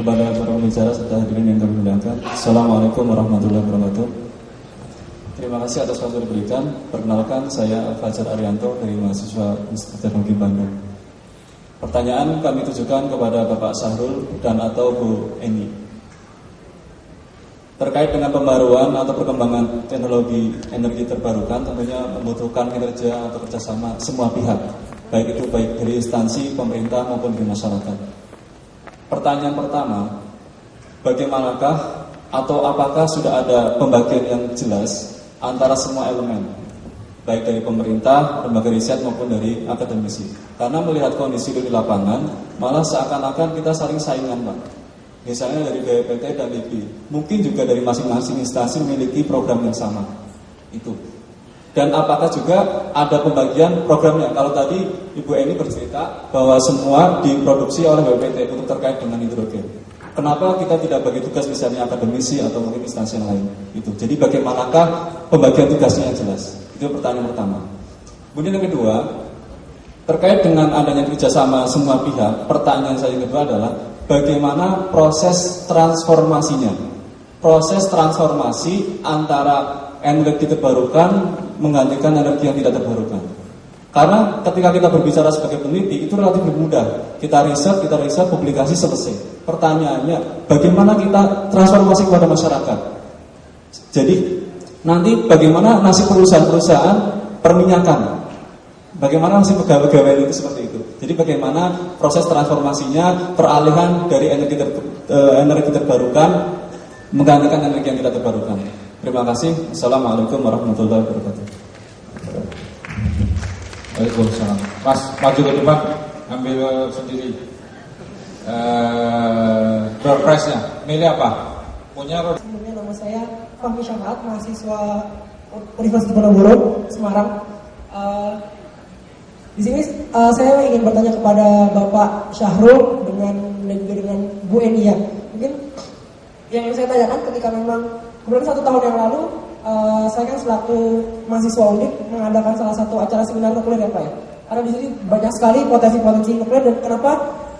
kepada para pembicara serta hadirin yang kami muliakan. Assalamualaikum warahmatullahi wabarakatuh. Terima kasih atas waktu diberikan. Perkenalkan, saya Fajar Arianto dari mahasiswa Institut Teknologi Bandung. Pertanyaan kami tujukan kepada Bapak Syahrul dan atau Bu Eni terkait dengan pembaruan atau perkembangan teknologi energi terbarukan. Tentunya membutuhkan kinerja atau kerjasama semua pihak, baik dari instansi pemerintah maupun di masyarakat. Pertanyaan pertama, bagaimanakah atau apakah sudah ada pembagian yang jelas antara semua elemen, baik dari pemerintah, lembaga riset maupun dari akademisi? Karena melihat kondisi di lapangan, malah seakan-akan kita saling saingan, Pak. Misalnya dari BPPT dan LIPI, mungkin juga dari masing-masing instansi memiliki program yang sama. Itu. Dan apakah juga ada pembagian programnya? Kalau tadi Ibu Eni bercerita bahwa semua diproduksi oleh BPPT untuk terkait dengan hidrogen. Kenapa kita tidak bagi tugas misalnya akademisi atau mungkin instansi yang lain? Itu. Jadi bagaimanakah pembagian tugasnya yang jelas? Itu pertanyaan pertama. Kemudian yang kedua, terkait dengan adanya kerjasama semua pihak, pertanyaan saya yang kedua adalah bagaimana proses transformasinya? Proses transformasi antara energi terbarukan menggantikan energi yang tidak terbarukan. Karena ketika kita berbicara sebagai peneliti itu relatif mudah. Kita riset, publikasi, selesai. Pertanyaannya, bagaimana kita transformasi kepada masyarakat? Jadi nanti bagaimana nasib perusahaan-perusahaan perminyakan? Bagaimana nasib pegawai-pegawai itu seperti itu? Jadi bagaimana proses transformasinya, peralihan dari energi terbarukan menggantikan energi yang tidak terbarukan. Terima kasih. Assalamualaikum warahmatullahi wabarakatuh. Waalaikumsalam. Mas, maju ke depan, ambil sendiri door prize-nya. Milih apa? Punya. Sebelumnya nama saya Fahmi Syafaat, mahasiswa Universitas Diponegoro, Semarang. Di sini saya ingin bertanya kepada Bapak Syahrul dan juga dengan Bu Eni ya. Mungkin yang ingin saya tanyakan ketika memang kemudian 1 tahun yang lalu saya kan selaku mahasiswa UNIP mengadakan salah satu acara seminar nuklir ya Pak ya. Karena di sini banyak sekali potensi-potensi nuklir dan kenapa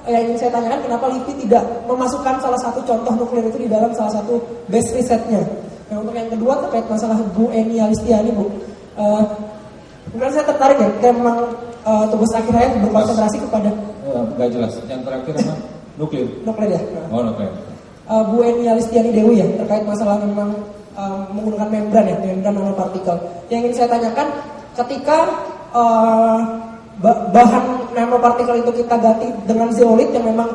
yang ingin saya tanyakan kenapa LIPI tidak memasukkan salah satu contoh nuklir itu di dalam salah satu base risetnya. Yang untuk yang kedua terkait masalah Bu Eni Alistiani Bu. Kemudian saya tertarik ya, kita memang tugas akhir saya berkonsentrasi kepada nggak jelas. Yang terakhir apa? Nuklir. Nuklir ya. Oh nuklir. Bu Eni Alistiani Dewi ya terkait masalah memang menggunakan membran ya, membran nanopartikel. Yang ingin saya tanyakan ketika bahan nanopartikel itu kita ganti dengan zeolit yang memang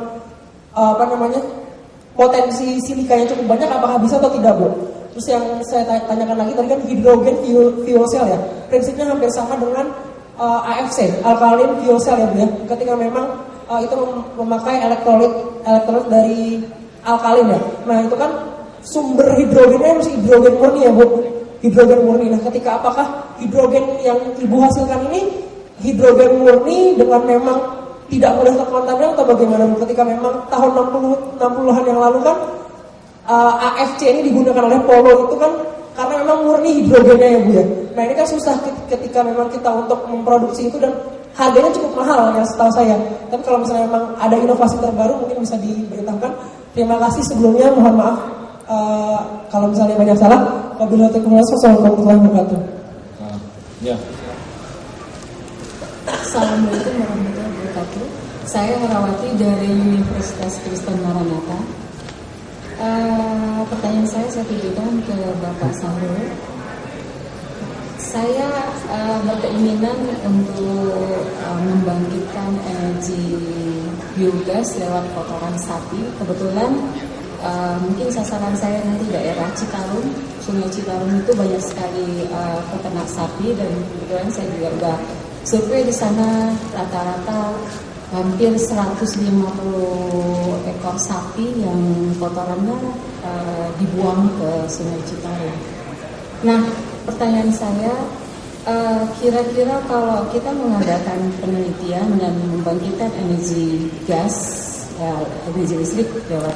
potensi silikanya cukup banyak, apakah bisa atau tidak Bu? Terus yang saya tanyakan lagi tadi kan hidrogen fuel cell ya, prinsipnya hampir sama dengan AFC, alkaline fuel cell ya Bu ya. Ketika memang itu memakai elektrolit dari alkalin ya. Nah itu kan sumber hidrogennya masih hidrogen murni ya Bu, hidrogen murni. Nah ketika apakah hidrogen yang Ibu hasilkan ini hidrogen murni dengan memang tidak mudah terkontaminan atau bagaimana Bu? Ketika memang tahun 60-an yang lalu kan AFC ini digunakan oleh Polo itu kan karena memang murni hidrogennya ya Bu ya. Nah ini kan susah ketika memang kita untuk memproduksi itu dan harganya cukup mahal ya setahu saya. Tapi kalau misalnya memang ada inovasi terbaru mungkin bisa diberitahukan. Terima kasih sebelumnya, mohon maaf kalau misalnya banyak salah. Wabillahi taufiq wal hidayah. Wassalamualaikum warahmatullahi wabarakatuh. Ya. Assalamualaikum warahmatullahi wabarakatuh. Saya Herawati dari Universitas Kristen Maranatha. Pertanyaan saya tujukan ke Bapak Syahrul. Saya berkeinginan untuk membangkitkan energi biogas lewat kotoran sapi. Kebetulan mungkin sasaran saya nanti daerah Citarum, Sungai Citarum itu banyak sekali peternak sapi dan kebetulan saya juga udah survei di sana rata-rata hampir 150 ekor sapi yang kotorannya dibuang ke Sungai Citarum. Nah, pertanyaan saya, kira-kira kalau kita mengadakan penelitian dan membangkitkan energi gas, energi listrik lewat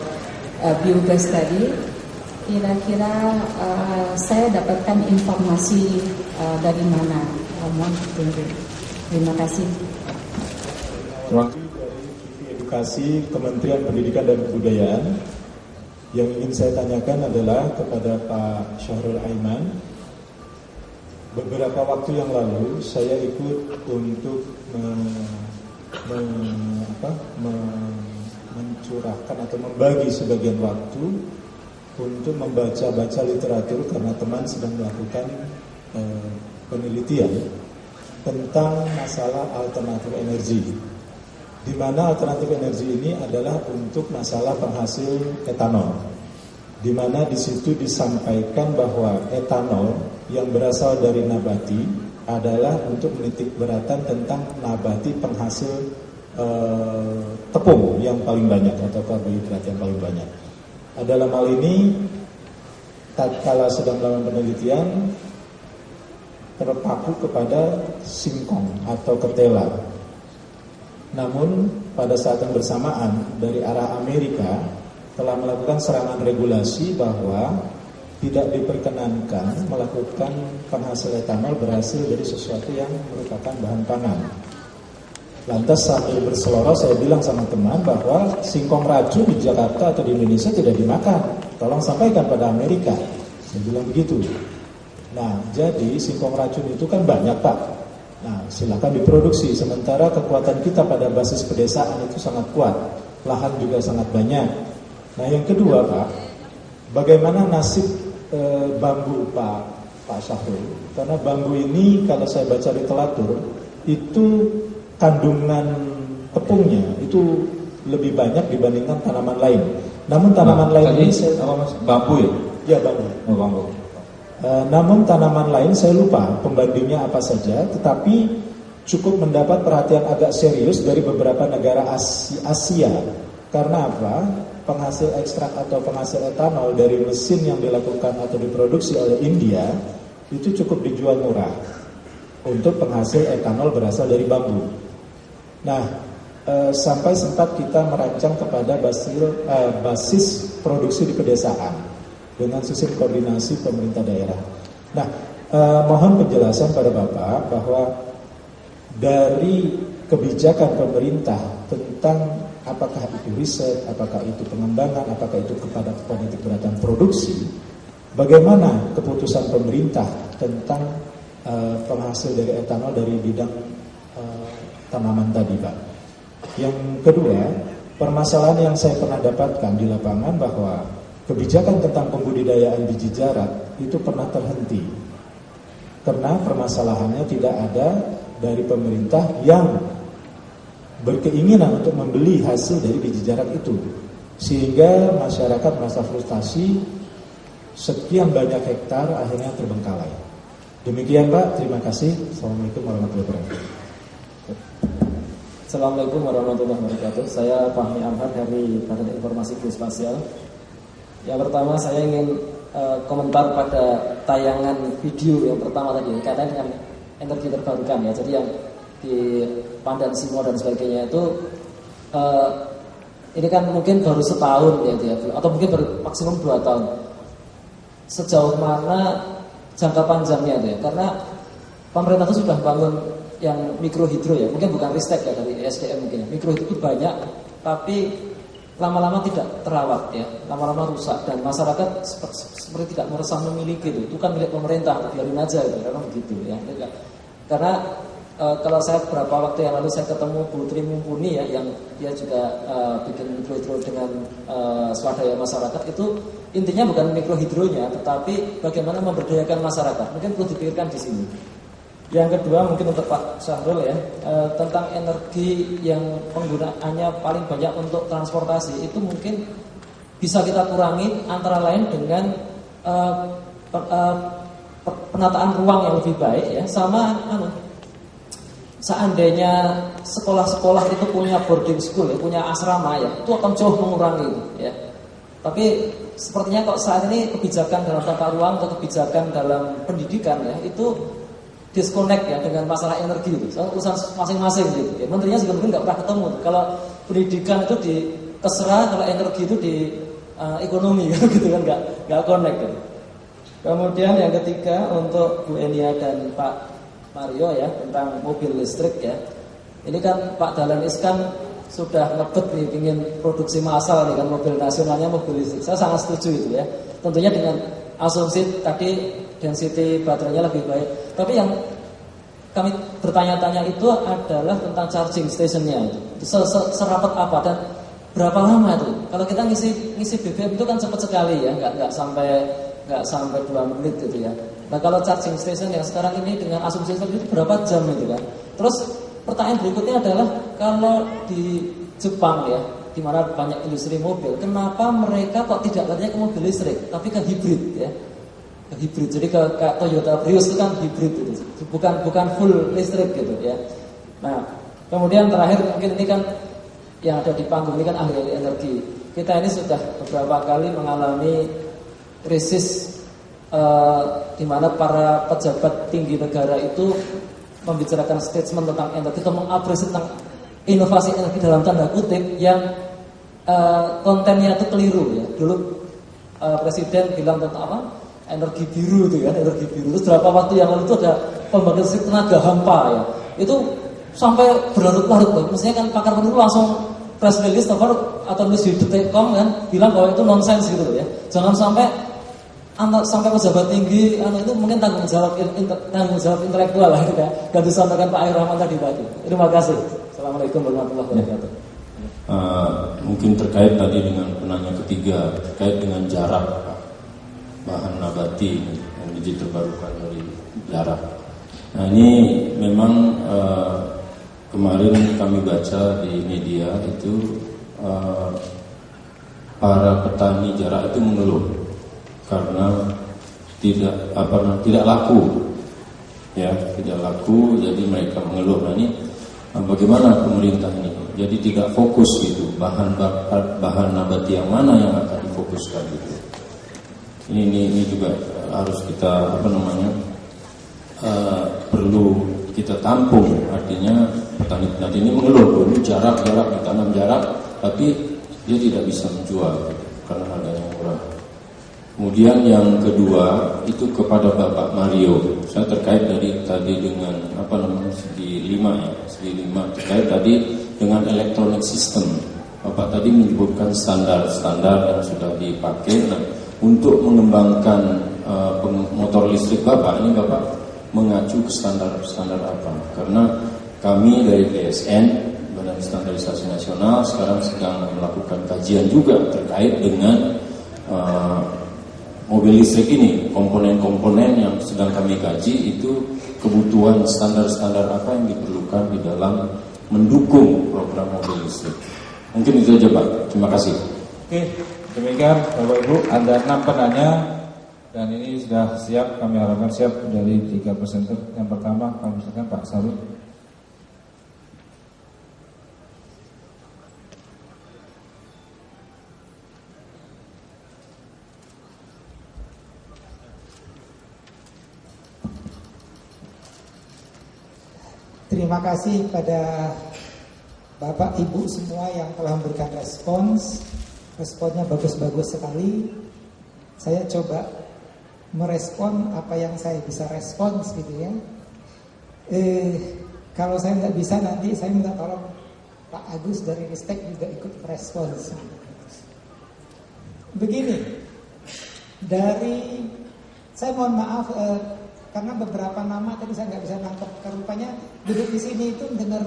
biogas tadi, kira-kira saya dapatkan informasi dari mana? Mohon ditunggu. Terima kasih. kasih Kementerian Pendidikan dan Kebudayaan. Yang ingin saya tanyakan adalah kepada Pak Syahrul Aiman. Beberapa waktu yang lalu saya ikut untuk mencurahkan atau membagi sebagian waktu untuk membaca-baca literatur karena teman sedang melakukan penelitian tentang masalah alternatif energi, di mana alternatif energi ini adalah untuk masalah penghasil etanol, di mana di situ disampaikan bahwa etanol yang berasal dari nabati adalah untuk menitik beratan tentang nabati penghasil tepung yang paling banyak atau karbohidrat yang paling banyak. Dalam hal ini, tatkala sedang melakukan penelitian, terpaku kepada singkong atau ketela. Namun pada saat yang bersamaan dari arah Amerika telah melakukan serangan regulasi bahwa tidak diperkenankan melakukan penghasil etanol berhasil dari sesuatu yang merupakan bahan pangan. Lantas sambil berseloroh saya bilang sama teman bahwa singkong racun di Jakarta atau di Indonesia tidak dimakan. Tolong sampaikan pada Amerika. Saya bilang begitu. Nah, jadi singkong racun itu kan banyak, Pak. Nah, silakan diproduksi. Sementara kekuatan kita pada basis pedesaan itu sangat kuat. Lahan juga sangat banyak. Nah, yang kedua, Pak, bagaimana nasib bambu, Pak Syahrul? Karena bambu ini kalau saya baca literatur itu kandungan tepungnya itu lebih banyak dibandingkan tanaman lain. Namun tanaman lain ini bambu ya? Ya, bambu. Oh, bambu. Namun tanaman lain saya lupa pembandingnya apa saja, tetapi cukup mendapat perhatian agak serius dari beberapa negara Asia. Karena apa? Penghasil ekstrak atau penghasil etanol dari mesin yang dilakukan atau diproduksi oleh India itu cukup dijual murah untuk penghasil etanol berasal dari bambu. Nah, sampai sempat kita merancang kepada basis produksi di pedesaan dengan sistem koordinasi pemerintah daerah. Nah, mohon penjelasan pada Bapak bahwa dari kebijakan pemerintah tentang apakah itu riset, apakah itu pengembangan, apakah itu kepada penitik beratan produksi, bagaimana keputusan pemerintah tentang penghasil dari etanol dari bidang tanaman tadi, Pak. Yang kedua, permasalahan yang saya pernah dapatkan di lapangan bahwa kebijakan tentang pembudidayaan biji jarak itu pernah terhenti karena permasalahannya tidak ada dari pemerintah yang berkeinginan untuk membeli hasil dari biji jarak itu, sehingga masyarakat merasa frustasi, sekian banyak hektar akhirnya terbengkalai. Demikian, Pak, terima kasih. Assalamualaikum warahmatullahi wabarakatuh. Assalamualaikum warahmatullahi wabarakatuh. Saya Fahmi Amhan dari Badan Informasi Geospasial. Yang pertama saya ingin komentar pada tayangan video yang pertama tadi kaitan dengan energi terbarukan ya. Jadi yang di Pandan Simo dan sebagainya itu ini kan mungkin baru setahun ya dia, atau mungkin baru maksimum 2 tahun. Sejauh mana jangka panjangnya itu ya? Karena pemerintah itu sudah bangun yang mikrohidro ya, mungkin bukan ristek ya dari SDM mungkin. Mikrohidro itu banyak, tapi lama-lama tidak terawat ya, lama-lama rusak dan masyarakat seperti tidak merasa memiliki itu kan milik pemerintah, biarin aja gitu, karena begitu ya. Karena kalau saya beberapa waktu yang lalu saya ketemu Bu Tri Mumpuni ya, yang dia juga bikin mikrohidro dengan swadaya masyarakat, itu intinya bukan mikrohidronya, tetapi bagaimana memberdayakan masyarakat. Mungkin perlu dipikirkan di sini. Yang kedua mungkin untuk Pak Syahrul ya, tentang energi yang penggunaannya paling banyak untuk transportasi itu mungkin bisa kita kurangi antara lain dengan penataan ruang yang lebih baik ya, sama seandainya sekolah-sekolah itu punya boarding school ya, punya asrama ya, itu akan jauh mengurangi ya. Tapi sepertinya kok saat ini kebijakan dalam tata ruang atau kebijakan dalam pendidikan ya itu disconnect ya dengan masalah energi itu, urusan masing-masing gitu. Ya, menterinya juga mungkin nggak pernah ketemu. Kalau pendidikan itu di Kesra, kalau energi itu di ekonomi gitu kan, nggak connect. Gitu. Kemudian yang ketiga untuk Bu Enia dan Pak Mario ya tentang mobil listrik ya. Ini kan Pak Dahlan Iskan sudah ngebet nih ingin produksi massal nih kan mobil nasionalnya mobil listrik. Saya sangat setuju itu ya. Tentunya dengan asumsi tadi density baterainya lebih baik. Tapi yang kami bertanya-tanya itu adalah tentang charging stationnya itu. Serapat apa dan berapa lama itu? Kalau kita ngisi BBM itu kan cepat sekali ya, nggak sampai 2 menit gitu ya. Nah kalau charging station yang sekarang ini dengan asumsi itu berapa jam itu kan? Terus pertanyaan berikutnya adalah kalau di Jepang ya, di mana banyak industri mobil, kenapa mereka kok tidak larinya ke mobil listrik, tapi ke hibrid ya? Ke hibrid. Jadi ke Toyota Prius itu kan hibrid itu, bukan full listrik gitu ya. Nah, kemudian terakhir mungkin ini kan yang ada di panggung ini kan ahli energi. Kita ini sudah beberapa kali mengalami krisis di mana para pejabat tinggi negara itu membicarakan statement tentang energi atau mengapresiasi tentang inovasi energi dalam tanda kutip yang kontennya itu keliru ya. Dulu presiden bilang tentang apa? Energi biru itu ya, energi biru. Terus berapa waktu yang lalu itu ada pembangkit listrik tenaga hampa ya. Itu sampai berlarut-larut. Maksudnya kan pakar itu langsung press release atau nulis di detik.com kan bilang bahwa itu nonsens gitu ya. Jangan sampai pejabat tinggi itu mungkin tanggung jawab intelektual lah gitu ya. Dan disampaikan Pak Air Rahman tadi. Terima kasih. Assalamualaikum warahmatullahi wabarakatuh. Mungkin terkait tadi dengan penanya ketiga terkait dengan jarak bahan nabati energi terbarukan dari jarak. Nah ini memang kemarin kami baca di media itu para petani jarak itu mengeluh karena tidak laku ya, tidak laku, jadi mereka mengeluh. Nah ini bagaimana pemerintah ini? Jadi tidak fokus gitu, bahan nabati yang mana yang akan difokuskan gitu. Ini juga harus kita perlu kita tampung. Artinya petani ini mengeluh dulu jarak ditanam jarak, tapi dia tidak bisa menjual gitu, karena harganya murah. Kemudian yang kedua itu kepada Bapak Mario, saya terkait tadi dengan segi 5 terkait tadi dengan electronic system. Bapak tadi menyebutkan standar yang sudah dipakai. Nah, untuk mengembangkan motor listrik Bapak mengacu ke standar apa? Karena kami dari BSN, Badan Standarisasi Nasional, sekarang sedang melakukan kajian juga terkait dengan mobil listrik ini, komponen-komponen yang sedang kami kaji itu kebutuhan standar-standar apa yang diperlukan di dalam mendukung program mobil listrik. Mungkin itu aja Pak, terima kasih. Oke, demikian Bapak Ibu, ada 6 penanya dan ini sudah siap, kami harapkan siap dari 3 presenter. Yang pertama kami silakan Pak Sarul. Terima kasih pada Bapak Ibu semua yang telah memberikan respons. Responnya bagus-bagus sekali. Saya coba merespon apa yang saya bisa respons gitu ya. Kalau saya nggak bisa nanti saya minta tolong Pak Agus dari Ristek juga ikut merespons. Begini, saya mohon maaf karena beberapa nama tadi saya nggak bisa nangkep. Rupanya duduk di sini itu dengar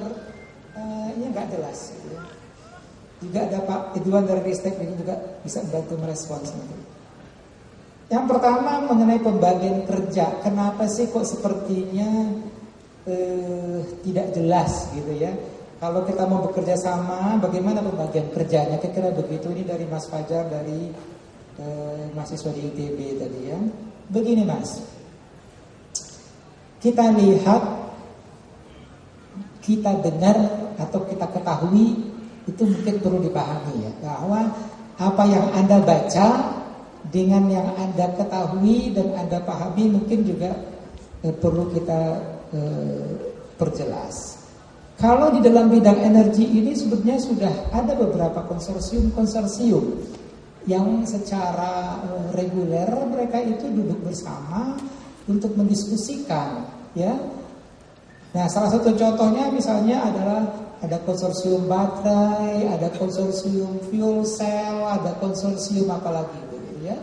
ini nggak jelas. Gitu ya. Juga ada Pak Idwan dari Ristek ini juga bisa membantu merespons nanti. Yang pertama mengenai pembagian kerja, kenapa sih kok sepertinya tidak jelas gitu ya? Kalau kita mau bekerja sama, bagaimana pembagian kerjanya? Kira-kira begitu. Ini dari Mas Fajar dari mahasiswa di ITB tadi ya. Begini Mas, kita lihat, kita dengar atau kita ketahui itu mungkin perlu dipahami ya, bahwa apa yang Anda baca dengan yang Anda ketahui dan Anda pahami mungkin juga perlu kita perjelas. Kalau di dalam bidang energi ini sebetulnya sudah ada beberapa konsorsium yang secara reguler mereka itu duduk bersama untuk mendiskusikan ya. Nah, salah satu contohnya misalnya adalah ada konsorsium baterai, ada konsorsium fuel cell, ada konsorsium apa lagi gitu ya.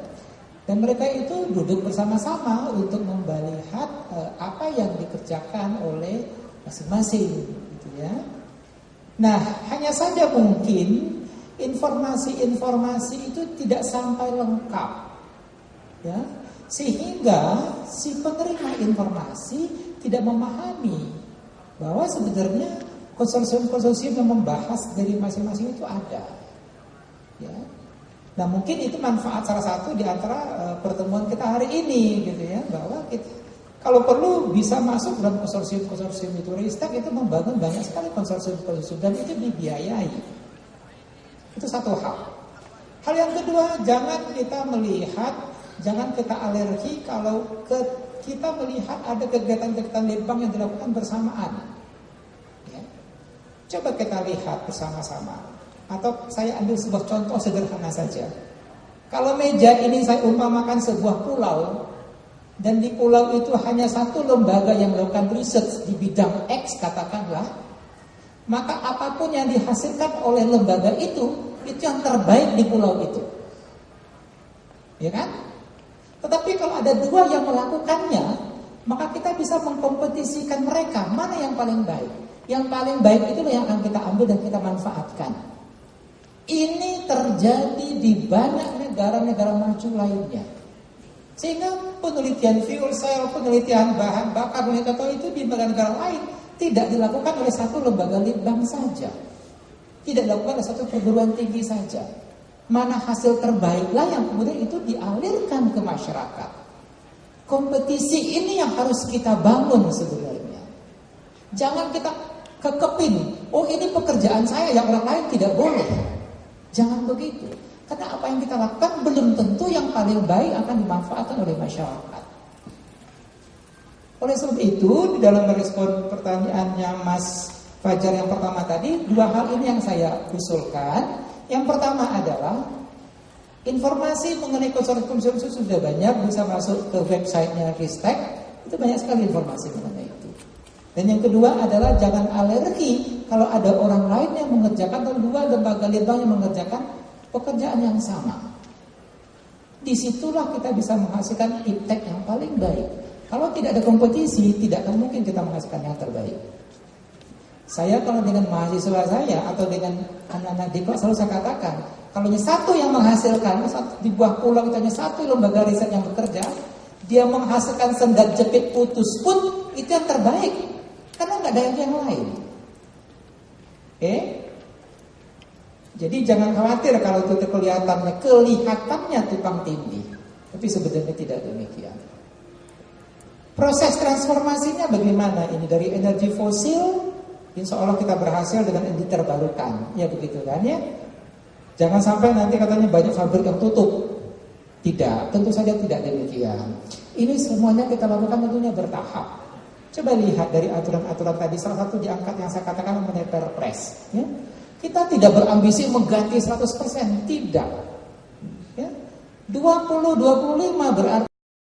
Dan mereka itu duduk bersama-sama untuk melihat apa yang dikerjakan oleh masing-masing gitu ya. Nah, hanya saja mungkin informasi-informasi itu tidak sampai lengkap ya, sehingga si penerima informasi tidak memahami bahwa sebenarnya konsorsium-konsorsium yang membahas dari masing-masing itu ada ya. Nah, mungkin itu manfaat salah satu di antara pertemuan kita hari ini gitu ya, bahwa kita kalau perlu bisa masuk dalam konsorsium-konsorsium itu. Ristek itu membangun banyak sekali konsorsium-konsorsium dan itu dibiayai. Itu satu hal. Hal yang kedua, jangan kita alergi kalau kita melihat ada kegiatan-kegiatan litbang yang dilakukan bersamaan. Ya. Coba kita lihat bersama-sama. Atau saya ambil sebuah contoh sederhana saja. Kalau meja ini saya umpamakan sebuah pulau, dan di pulau itu hanya satu lembaga yang melakukan riset di bidang X katakanlah, maka apapun yang dihasilkan oleh lembaga itu yang terbaik di pulau itu. Ya kan? Tetapi kalau ada dua yang melakukannya, maka kita bisa mengkompetisikan mereka, mana yang paling baik. Yang paling baik itulah yang akan kita ambil dan kita manfaatkan. Ini terjadi di banyak negara-negara maju lainnya. Sehingga penelitian fuel cell, penelitian bahan bakar itu di negara-negara lain tidak dilakukan oleh satu lembaga litbang saja. Tidak dilakukan oleh satu perguruan tinggi saja. Mana hasil terbaiklah yang kemudian itu dialirkan ke masyarakat. Kompetisi ini yang harus kita bangun sebenarnya. Jangan kita kekepin, oh ini pekerjaan saya yang orang lain tidak boleh. Jangan begitu. Karena apa yang kita lakukan belum tentu yang paling baik akan dimanfaatkan oleh masyarakat. Oleh sebab itu, di dalam merespon pertanyaannya Mas Fajar yang pertama tadi, dua hal ini yang saya usulkan. Yang pertama adalah informasi mengenai konsorsium itu sudah banyak, bisa masuk ke websitenya Ristek, itu banyak sekali informasi mengenai itu. Dan yang kedua adalah jangan alergi kalau ada orang lain yang mengerjakan atau dua lembaga litbang yang mengerjakan pekerjaan yang sama. Disitulah kita bisa menghasilkan iptek yang paling baik. Kalau tidak ada kompetisi, tidak akan mungkin kita menghasilkan yang terbaik. Saya kalau dengan mahasiswa saya atau dengan anak-anak di kelas selalu saya katakan, kalau hanya satu yang menghasilkan, di buah pulau itu hanya satu lembaga riset yang bekerja, dia menghasilkan sendal jepit putus pun itu yang terbaik, karena nggak ada yang lain. Oke? Jadi jangan khawatir kalau itu kelihatannya tumpang tindih, tapi sebenarnya tidak demikian. Proses transformasinya bagaimana? Ini dari energi fosil, insya Allah kita berhasil dengan energi terbarukan, ya begitu kan ya? Jangan sampai nanti katanya banyak pabrik yang tutup. Tidak, tentu saja tidak demikian. Ini semuanya kita lakukan tentunya bertahap. Coba lihat dari aturan-aturan tadi, salah satu diangkat yang saya katakan mengenai Perpres. Ya? Kita tidak berambisi mengganti 100%, tidak. Ya? 20-25 berarti